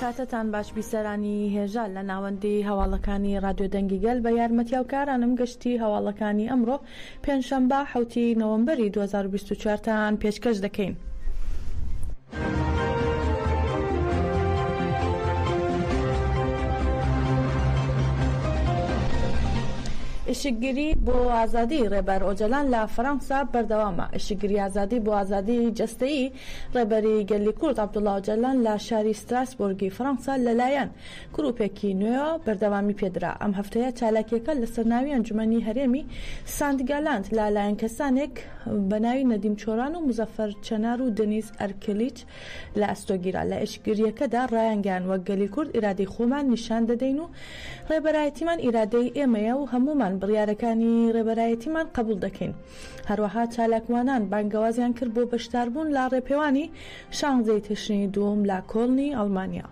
کاتتان باش بیسەرانی هێژال لە ناوەندی هەواڵەکانی ڕادیۆ دەنگیگەل بە یارمەتیاو کارانم گەشتی هەواڵەکانی ئەمڕۆ پێنجشەمبە 7 نۆڤەمبەری 2024 تان پێشکەش دەکەین. ئشتگیری بۆ ئازادی ڕێبەر ئۆجەلان لە فەڕەنسا بەردەوامە. ئشتگیری ئازادی بۆ ئازادی جەستەیی ڕێبەری گەلی کورد عەبدوڵڵا ئۆجەلان لە شاری ستراسبۆرگی فەڕەنسا لەلایەن گروپێکی نوێ بەردەوامی پێدرا. ئەم هەفتەیە چالاکیەکە لە سەرناوی ئەنجومەنی هەرێمی ساندگالاند لەلایەن کەسانێک بە ناوی نەدیم چۆران و مزەفەر چەنار و دەنیز ئەرکلیچ لە ئەستۆگیرا. لە ئشتگیریەکەدا ڕایانگەیان وەک گەلی کورد ئیرادەی خۆمان نیشان دەدەین و ڕێبەرایەتیمان ئیرادەی ئێمەیە و هەمومان بڕیارەکانی ڕێبەرایەتیمان قبول دەکەین. هەروەها چالاکوانان بانگەوازیان کرد بۆ بەشداربوون لە ڕێپێوانی شانزەی تشرینی دووەم لە کۆڵنی ئەڵمانیا.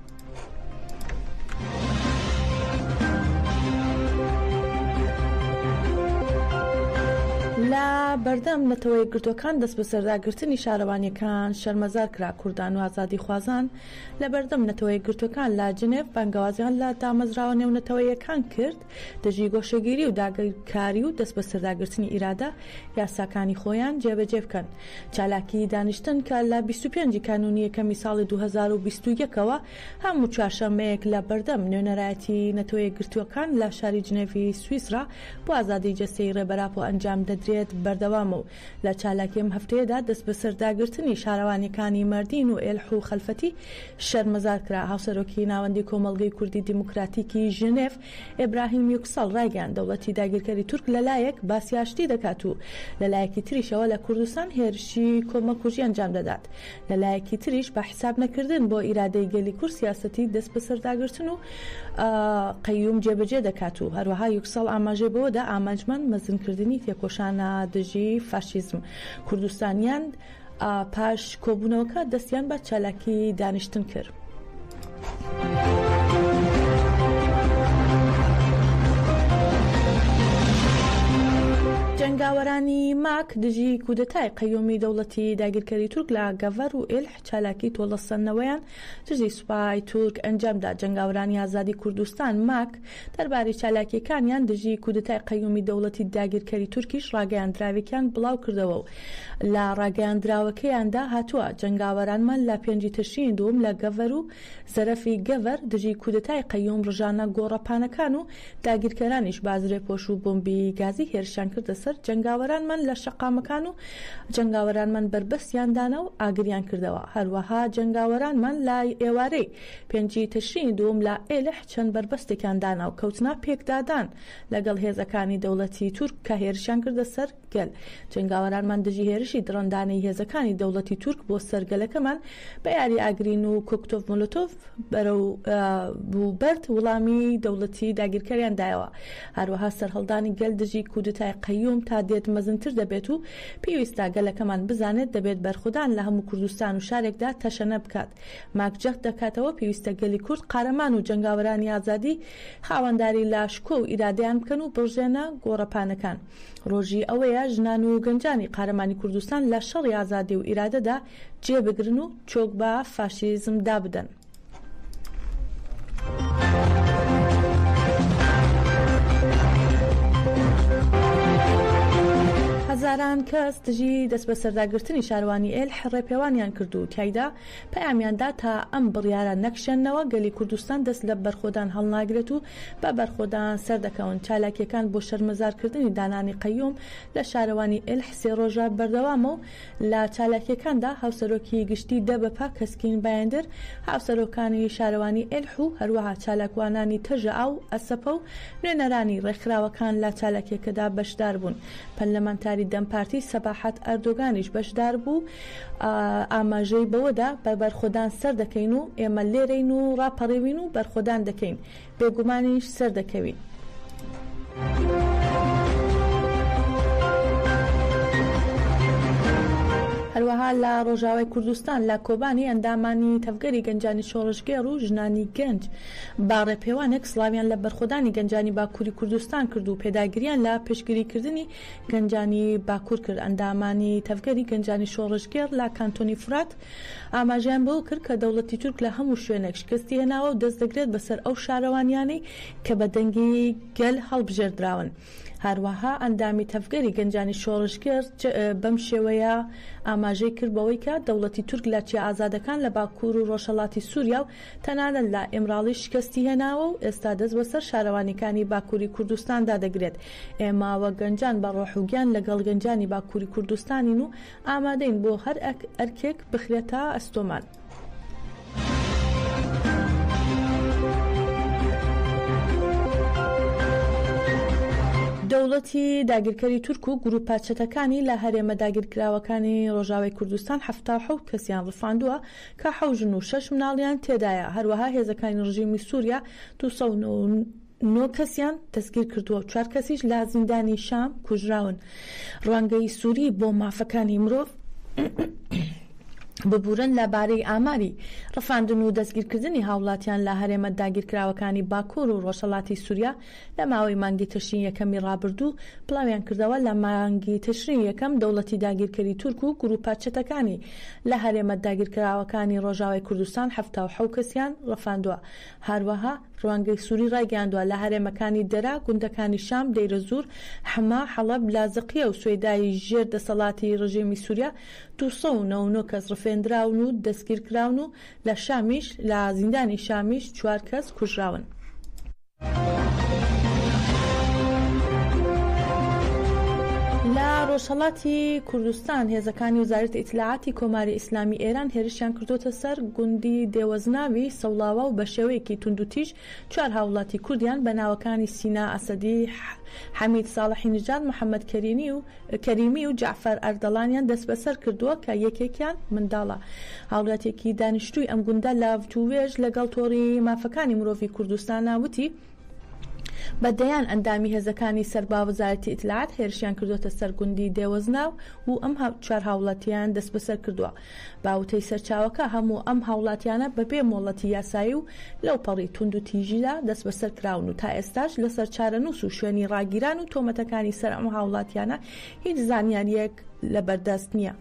لە بەردەم نەتەوەی گرتوەکان دەست بە سەرداگرتنی شارەوانیەکان شەرمەزار کرا. کوردان و ئازادی خوازان لە بەردەم نەتەوەی گرتوەکان لە جنێڤ بانگەوازیان لە دامەزراوە نێونەتەوەیەکان کرد دەژی گۆشەگیری و داگیرکاری و دەست بە سەرداگرتنی ئیرادە یاساکانی خۆیان جێبەجێ بکەن. چالاکی دانیشتن کە لە 25 کانونی یەکەمی ساڵی 2021ەوە هەموو چوارشەممەیەک لە بەردەم نوێنەرایەتی نەتەوەی گرتوەکان لە شاری جنێڤی سویسرا بۆ ئازادی جەستەیی ڕێبەرا بۆ ئەنجام دەدرێت بەردەوامە و لە چالاکیم هەفتەیەدا دەست بە سەرداگرتنی شارەوانیەکانی مەردین و ئێلح و خەلفەتی شەرمەزار کرا. هاوسەرۆکی ناوەندی کۆمەڵگەی کوردی دیموکراتیکی ژنێڤ ئێبراهیم یوکسەڵ ڕایگەیاند دەوڵەتی داگیرکەری تورک لەلایەک باسیاشتی دەکات و لەلایەکی تریشەوە لە کوردستان هێرشی کۆمەکوژی ئەنجام دەدات. لەلایەکی تریش بە حساب نەکردن بۆ ئیرادەی گەلی کورد سیاسەتی دەست بە سەرداگرتن و قەیوم جێبەجێ دەکات و هەروەها یوکسەڵ ئاماژەی بەوەدا ئامانجمان مەزنکردنی تێکۆشانە دژی فاشیزم کوردستانیان پاش کۆبوونەوەکە دەستیان بە چالاکی دانیشتن کرد. جنگاوەرانی ماک دژی کودەتای قەیومی دەوڵەتی داگیرکەری تورک لە گەڤەر و ئێلح چالاکی تۆڵەسەندنەوەیان دژی سوپای تورک ئەنجامدا. جنگاوەرانی ئازادی کوردستان ماک دەربارەی چالاکیەکانیان دژی کودەتای قەیومی دەوڵەتی داگیرکەری تورکیش ڕاگەیاندراوێکیان بڵاو کردەوە و لە ڕاگەیاندراوەکەیاندا هاتووە جنگاوەرانمان لە 5 تشرینی دووەم لە گەڤەر و زەرەفی گەڤەر دژی کودەتای قەیوم ڕژانە گۆڕەپانەکان و داگیرکەرانیش بازرێ پۆش و بۆمبی گازی هێرشیان کردە سەر جنگاوەرانمان لە شەقامەکان و جنگاوەرانمان بربەستیاندانە و ئاگریان کردەوە. هەروەها جنگاوەرانمان لای ئێوارەی 5 تشرینی دووەم لە ئێلح چەند بربەستێکیاندانا و کەوتنا پێکدادان لەگەڵ هێزەکانی دەوڵەتی تورک کە هێرشیان کردە سەر گەل. جنگاوەرانمان دژی هێرشی درەندانەی هێزەکانی دەوڵەتی تورک بۆ سەرگەلەکەمان بە یاری ئاگرین و کۆکتۆف مۆلۆتۆف بەرەو بووبەرد وڵامی دەوڵەتی داگیرکەریان دایەوە. هەروەها سەرهەڵدانی گەل دژی کودەتای قەیوم تا دێت مەزنتر دەبێت و پێویستە گەلەکەمان بزانێت دەبێت بەرخودان لە هەموو کوردستان و شارێکدا تەشەنە بکات. ماکجەخت دەکاتەوە پێویستە گەلی کورد قارەمان و جنگاوەرانی ئازادی خاوەنداری لاشکۆ و ئیرادەیان بکەن و بڕژێنە گۆڕەپانەکان. ڕۆژی ئەوەیە ژنان و گەنجانی قارەمانی کوردستان لە شەڕی ئازادی و ئیرادەدا جێبگرن و چۆک بە فاشیزم دابدەن. هەزاران کەس دژی دەست بە سەرداگرتنی شارەوانی ئێلح ڕێپێوانیان کرد و تایدا پەیامیاندا تا ئەم بڕیارە نەکشێنەوە گەلی کوردستان دەست لە بەرخۆدان هەڵناگرێت و بە بەرخۆدان سەردەکەون. چالاکیەکان بۆ شەرمەزارکردنی دانانی قەیوم لە شارەوانی ئێلح 3 ڕۆژە بەردەوامە و لە چالاکیەکاندا هاوسەرۆکی گشتی دەبەپا کەسکین بایندر هاوسەرۆکانی شارەوانی ئێلح و هەروەها چالاکوانانی تەژە ئاو ئەسەپە و نوێنەرانی ڕێکخراوەکان لە چالاکیەکەدا بەشدار بوون. پەرلەمانتاری دەمپارتی سەباحەت ئەردۆگانیش بەشدار بوو. ئاماژەی بەوەدا بە بەرخۆدان سەر دەکەین و ئێمە لێرەین و ڕاپەڕێوین و بەرخۆدان دەکەین بێگومانیش سەر دەکەوین. هەروەها لە ڕۆژاوای کوردستان لە کۆبانی ئەندامانی تەفگەری گەنجانی شۆڕژگێڕ و ژنانی گەنج باڕێپێوانێک سڵاویان لە بەرخۆدانی گەنجانی باکووری کوردستان کرد و پێداگریان لە پێشگیریکردنی گەنجانی باکوور کرد. ئەندامانی تەفگەری گەنجانی شۆڕژگێڕ لە کانتۆنی فرات ئاماژیان بەوە کرد کە دەوڵەتی تورک لە هەموو شوێنێک شکستی هێناوە و دەست دەگرێت بەسەر ئەو شارەوانیانەی کە بە دەنگی گەل هەڵبژێردراون. هەروەها ئەندامی تەفگەری گەنجانی شۆڕژگێڕ بەم شێوەیە ئاماژەی کردبەوەی کە دەوڵەتی تورک لە چیا ئازادەکان لە باکوور و ڕۆژهەڵاتی سووریا و تەنانەت لە ئێمراڵی شکستی هێناوە و ئێستا دەست بەسەر شارەوانیەکانی باکووری کوردستاندا دەگرێت. ئێماوە گەنجان بە ڕۆحوگیان لەگەڵ گەنجانی باکووری کوردستانین و ئامادەین بۆ هەر ئەرکێک بخرێتە ئەستۆمان. دەوڵەتی داگیرکەری تورک و گروپە چەتەکانی لە هەرێمە داگیرکراوەکانی ڕۆژاوای کوردستان 77 کەسیان ڕفاندووە کە 6 مناڵیان تێدایە. هەروەها هێزەکانی ڕژیمی سووریا 209 کەسیان دەستگیر کردووە و 4 کەسیش لە زیندانی شام کوژراون. ڕوانگەی سووری بۆ مافەکانی مرۆڤ ببورن لەبارەی ئاماری ڕفاندن و دەستگیرکردنی هاوڵاتیان لە هەرێمە داگیرکراوەکانی باکوور و ڕۆژهەڵاتی سووریا لە ماوەی مانگی تشرین یەکەمی ڕابردوو پڵاویان کردەوە. لە مانگی تشرین یەکەم دەوڵەتی داگیرکەری تورک و گروپە چەتەکانی لە هەرێمە داگیرکراوەکانی ڕۆژاوای کوردستان 77 کەسیان ڕفاندووە. هەروەها ڕوانگەی سووری ڕایگەاندووە لە هەرێمەکانی دەرا، گوندەکانی شام، دەیرەزور، حما، حەڵەب، لازقیە و سوێدای ژێر دەسەڵاتی ڕژیمی سووریا 209 کەس ڕفێندراون و دەستگیرکراون و لە شامیش لە زیندانی شامیش 4 کەس کوژراون. لە ڕۆژهەڵاتی کوردستان هێزەکانی وزارەتی ئیتلاعاتی کۆماری ئیسلامی ئێران هێرشیان کردوتە سەر گوندی دێوەزناوی سەوڵاوە و بە شێوەیەکی توندوتیژ 4 هاوڵاتی کوردیان بە ناوەکانی سینا ئەسەدی، حەمید ساڵحی نژاد، محەممەد کەریمی و جعفەر ئەردەڵانیان دەست بەسەر کردووە کە یەکێکیان منداڵە. هاوڵاتێکی دانیشتووی ئەم گوندە لە ڤتوێژ لەگەڵ تۆڕی مافەکانی مرۆڤی کوردستان ناوتی بەدەیان ئەندامی هێزەکانی سەربا وەزارەتی ئیتلاعات هێرشیان کردوتە سەر گوندی دێوەزناو و ئەم 4 هاوڵاتیان دەست بەسەر کردووە. باوتەی سەرچاوەکە هەموو ئەم هاوڵاتیانە بەپێ مۆڵەتی یاسایی و لەو پەڕی تونند و تیژیدا دەست بەسەر کراون و تا ئێستاش لەسەر چارەنووس و شوێنی ڕاگیران و تۆمەتەکانی سەر ئەم هاوڵاتیانە هیچ زانیاریەک لەبەردەست نییە.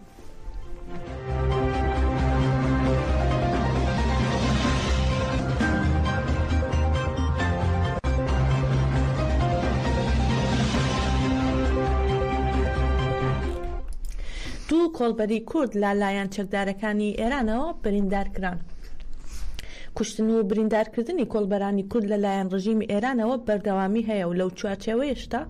دوو کۆڵبەری کورد لەلایەن چەکدارەکانی ئێرانەوە بریندارکران. کوشتن و بریندارکردنی کۆڵبەرانی کورد لەلایەن ڕژیمی ئێرانەوە بەردەوامی هەیە و لەو چوارچێوەیەشتا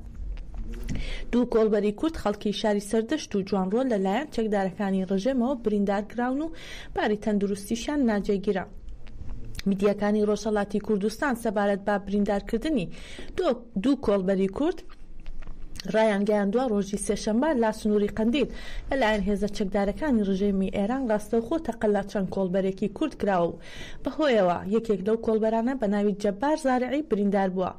دوو کۆڵبەری کورد خەڵکی شاری سەردەشت و جوانڕۆ لەلایەن چەکدارەکانی ڕژێمەوە بریندارکراون و باری تەندروستیشیان ناجێگیرا. میدیەکانی ڕۆژهەڵاتی کوردستان سەبارەت بە بریندارکردنی دوو کۆڵبەری کورد ڕایان گەیاندووە ڕۆژی سێشەمبە لا سنووری قەندیل لەلایەن هێزە چەکدارەکانی ڕژێمی ئێران ڕاستەوخۆ تەقەلا چەند کۆڵبەرێکی کورد کراوە و بەهۆیەوە یەکێک لەو کۆڵبەرانە بە ناوی جەبار زارعی بریندار بووە.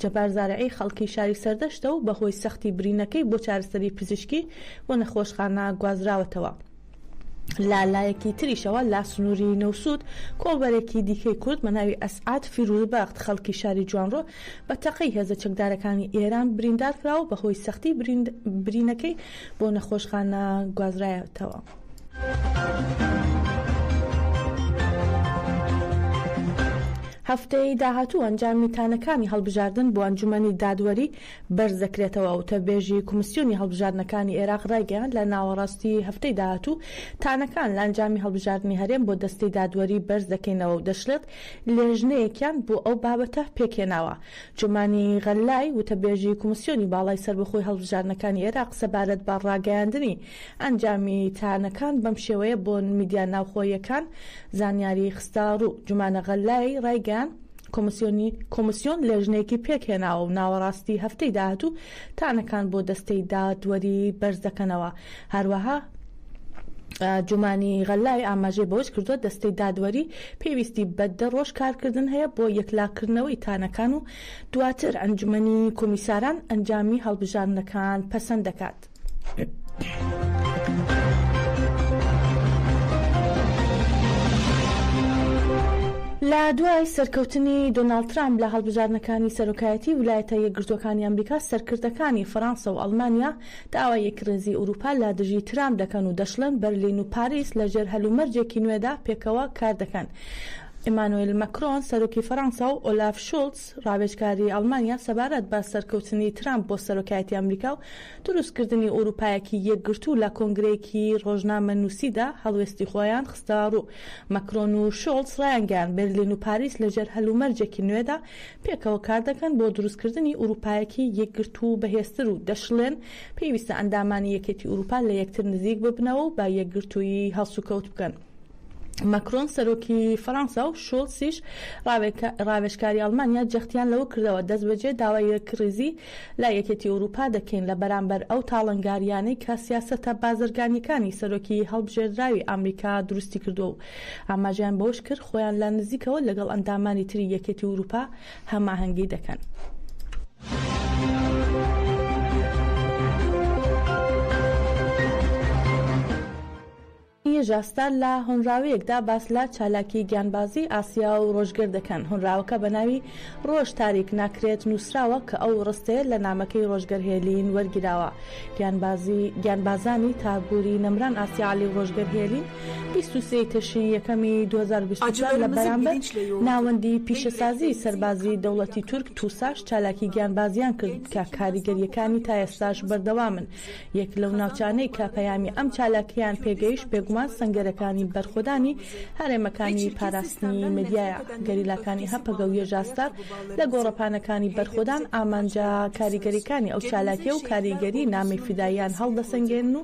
جەبار زارعی خەڵکی شاری سەردەشتە و بەهۆی سەختی برینەکەی بۆ چارەسەری پزیشکی بۆ نەخۆشخانە گوازراوەتەوە. لایەکی تریشەوە لا سنووری نەوسود کۆڵبەرێکی دیکەی کورد بە ناوی ئەسعاد فیروزبەخت خەڵکی شاری جوانڕۆ بە تەقەی هێزە چەکدارەکانی ئێران بریندار کراوە بەهۆی سەختی برینەکەی بۆ نەخۆشخانە گوازرایەتەوە. هەفتەی داهاتوو ئەنجامی تانەکانی هەڵبژاردن بۆ ئەنجومەنی دادوەری بەرز دەکرێتەوە و تەبێژی کۆمیسیۆنی هەڵبژاردنەکانی عێراق ڕایگەیاند لە ناوەڕاستی هەفتەی داهاتوو تانەکان لە ئەنجامی هەڵبژاردننی هەرێم بۆ دەستەی دادوەری بەرز دەکەینەوە و دەشڵێت لێژنەیەکیان بۆ ئەو بابەتە پێکێناوە. جومانی غەلای وتەبێژی کۆمیسیۆنی باڵای سەربەخۆی هەڵبژاردنەکانی عێراق سەبارەت بە ڕاگەیاندنی ئەنجامی تانەکان بەم شێوەیە بۆ میدیا ناوخۆیەکان زانیاری خستە ڕوو. جومانە غەلای ڕایگەیاند کۆمیسیۆن لێژنەیەکی پێکهێناوە و ناوەڕاستی هەفتەی داهاتوو تانەکان بۆ دەستەی دادوەری بەرز دەکەنەوە. هەروەها جومانی غەلای ئاماژەی بەوەش کردووە دەستەی دادوەری پێویستی بە 10 ڕۆژ کارکردن هەیە بۆ یەکلاکردنەوەی تانەکان و دواتر ئەنجومەنی کۆمیساران ئەنجامی هەڵبژاردنەکان پەسەند دەکات. لە دوای سەرکەوتنی دۆناڵد ترامپ لە هەڵبژاردنەکانی سەرۆکایەتی ویلایەتە یەکگرتووەکانی ئەمریکا، سەرکردەکانی فەڕەنسا و ئەڵمانیا داوای یەکڕێزی ئەوروپا لە دژی ترامپ دەکەن و دەشڵێن بەرلین و پاریس لە ژێر هەلومەرجێکی نوێدا پێکەوە کار دەکەن. ئیمانوئیل ماکرۆن سەرۆکی فەڕەنسا و ئۆلاف شۆڵز ڕاوێژکاری ئەڵمانیا سەبارەت بە سەرکەوتنی ترامپ بۆ سەرۆکایەتی ئەمریکا و دروستکردنی ئەوروپایەکی یەکگرتوو لە کۆنگرەیەکی ڕۆژنامە نووسیدا هەڵوێستی خۆیان خستەوە ڕوو. ماکرۆن و شۆڵز ڕایانگەیاند بەرلین و پاریس لەژێر هەلومەرجێکی نوێدا پێکەوە کار دەکەن بۆ دروستکردنی ئەوروپایەکی یەکگرتوو بەهێزتر و دەشڵێن پێویستە ئەندامانی یەکێتی ئەوروپا لە یەکتر نزیک ببنەوە و بە یەکگرتووی هەڵسوکەوت بکەن. ماکرۆن سەرۆکی فەڕەنسا و شۆڵزیش ڕاوێژکاری ئەڵمانیا جەختیان لەوە کردەوە دەست بەجێ داوای یەکڕێزی لا یەکێتی ئەوروپا دەکەین لە بەرامبەر ئەو تاڵنگاریانەی کە سیاسەتە بازرگانیەکانی سەرۆکی هەڵبژێردراوی ئەمریکا دروستی کردو و ئاماژیان بەوەش کرد خۆیان لە نزیکەوە لەگەڵ ئەندامانی تری یەکێتی ئەوروپا هەماهەنگی دەکەن. ژاستار لە هۆنراوەیەکدا باس لە چالاکی گیانبازی ئاسیا و ڕۆژگەر دەکەن. هۆنراوەکە بە ناوی ڕۆژ تاریک ناکرێت نووسراوە کە ئەو ڕستەیە لە نامەکەی ڕۆژگەرهێلین وەرگیراوە. گیانبازانی تابووری نەمران ئاسیا عەلی ڕۆژگەرهێلین 23 تشرینی یەکەمی 2024 لە بەرامبەر ناوەندی پیشەسازی سەربازی دەوڵەتی تورک تووساش چالاکی گیانبازیان کرد کە کاریگەریەکانی تا ئێستاش بەردەوامن. یەک لەو ناوچانەی کە پەیامی ئەم چالاکیان پێگەیشت بێگومان سەنگەرەکانی بەرخۆدانی هەرێمەکانی پاراستنی مدیایە. گەریلاکانی هەپەگە و یەژاستار لە گۆڕەپانەکانی بەرخۆدان ئامانجا کاریگەریەکانی ئەو چالاکیە و کاریگەری نامی فیداییان هەڵدەسەنگێن و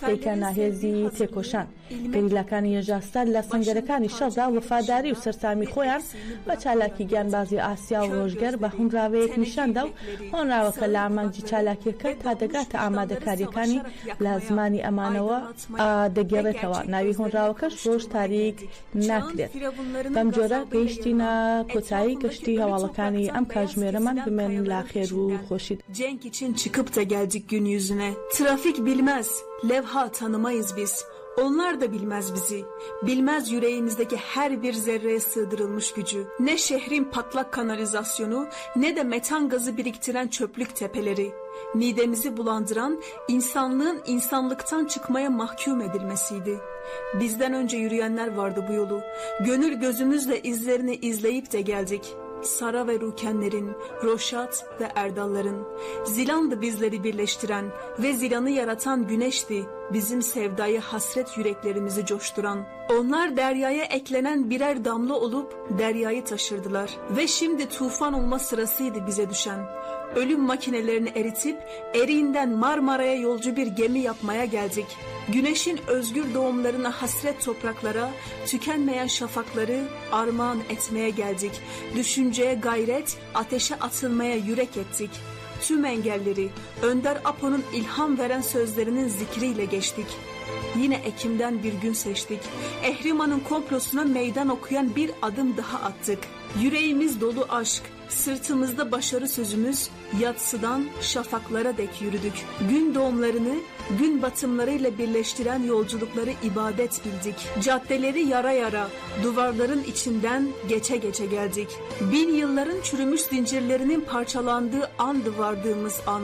دیکە ناهێزی تێکۆشان. گەریلاکانی یەژاستار لە سەنگەرەکانی شەڕدا وەفاداری و سەرسامی خۆیان بە چالاکی گیانبازی ئاسیا و ڕۆژگەر بە هۆنراوەیەک نیشاندا و هۆنراوەکە لە ئامانجی چالاکیەکە تا دەگاتە ئامادەکاریەکانی لە زمانی ئەمانەوە دەگێڕێتەوە. ناوی هۆنراوەکەش ڕۆژ تاریک ناکرێت. بەم جۆرە گەیشتینە کۆتایی گەشتی هەواڵەکانی ئەم kajmêreman bimênin la xêr û xweşî. Cenk için çıkıp da geldik gün yüzüne. Trafik bilmez, levha tanımayız biz. Onlar da bilmez bizi. Bilmez yüreğimizdeki her bir zerreye sığdırılmış gücü. Ne şehrin patlak kanalizasyonu, ne de metan gazı biriktiren çöplük tepeleri. Midemizi bulandıran insanlığın insanlıktan çıkmaya mahkum edilmesiydi. Bizden önce yürüyenler vardı bu yolu. Gönül gözümüzle izlerini izleyip de geldik. Sara ve Rukenlerin, Roşat ve Erdalların. Zilan'dı bizleri birleştiren ve Zilan'ı yaratan güneşti. Bizim sevdayı hasret yüreklerimizi coşturan. Onlar deryaya eklenen birer damla olup deryayı taşırdılar. Ve şimdi tufan olma sırasıydı bize düşen. Ölüm makinelerini eritip eriğinden Marmara'ya yolcu bir gemi yapmaya geldik. Güneşin özgür doğumlarına hasret topraklara, tükenmeyen şafakları armağan etmeye geldik. Düşünceye gayret, ateşe atılmaya yürek ettik. Tüm engelleri Önder Apo'nun ilham veren sözlerinin zikriyle geçtik. Yine Ekim'den bir gün seçtik. Ehriman'ın komplosuna meydan okuyan bir adım daha attık. Yüreğimiz dolu aşk, sırtımızda başarı sözümüz, yatsıdan şafaklara dek yürüdük. Gün doğumlarını gün batımlarıyla birleştiren yolculukları ibadet bildik. Caddeleri yara yara, duvarların içinden geçe geçe geldik. 1000 yılların çürümüş zincirlerinin parçalandığı andı vardığımız an.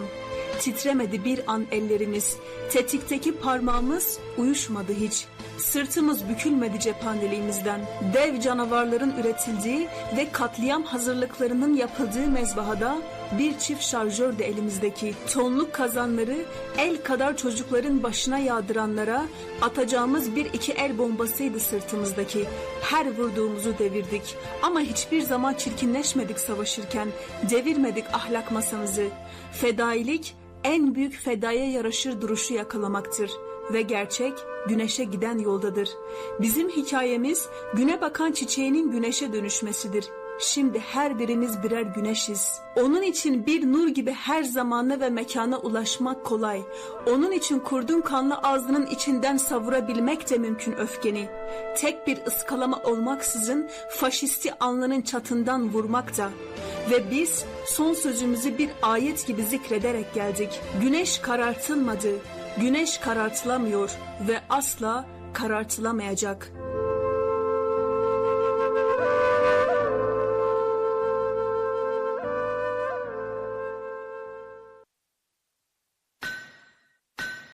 Titremedi bir an ellerimiz, tetikteki parmağımız uyuşmadı hiç. Sırtımız bükülmedi cephaneliğimizden. Dev canavarların üretildiği ve katliam hazırlıklarının yapıldığı mezbahada bir çift şarjör de elimizdeki. Tonluk kazanları el kadar çocukların başına yağdıranlara atacağımız bir iki el bombasıydı sırtımızdaki. Her vurduğumuzu devirdik ama hiçbir zaman çirkinleşmedik savaşırken. Devirmedik ahlak masamızı. Fedailik en büyük fedaya yaraşır duruşu yakalamaktır. Ve gerçek güneşe giden yoldadır. Bizim hikayemiz güne bakan çiçeğinin güneşe dönüşmesidir. Şimdi her birimiz birer güneşiz. Onun için bir nur gibi her zamana ve mekana ulaşmak kolay. Onun için kurdun kanlı ağzının içinden savurabilmek de mümkün öfkeni. Tek bir ıskalama olmaksızın faşisti alnının çatından vurmak da. Ve biz son sözümüzü bir ayet gibi zikrederek geldik. Güneş karartılmadı. Güneş karartılamıyor ve asla karartılamayacak.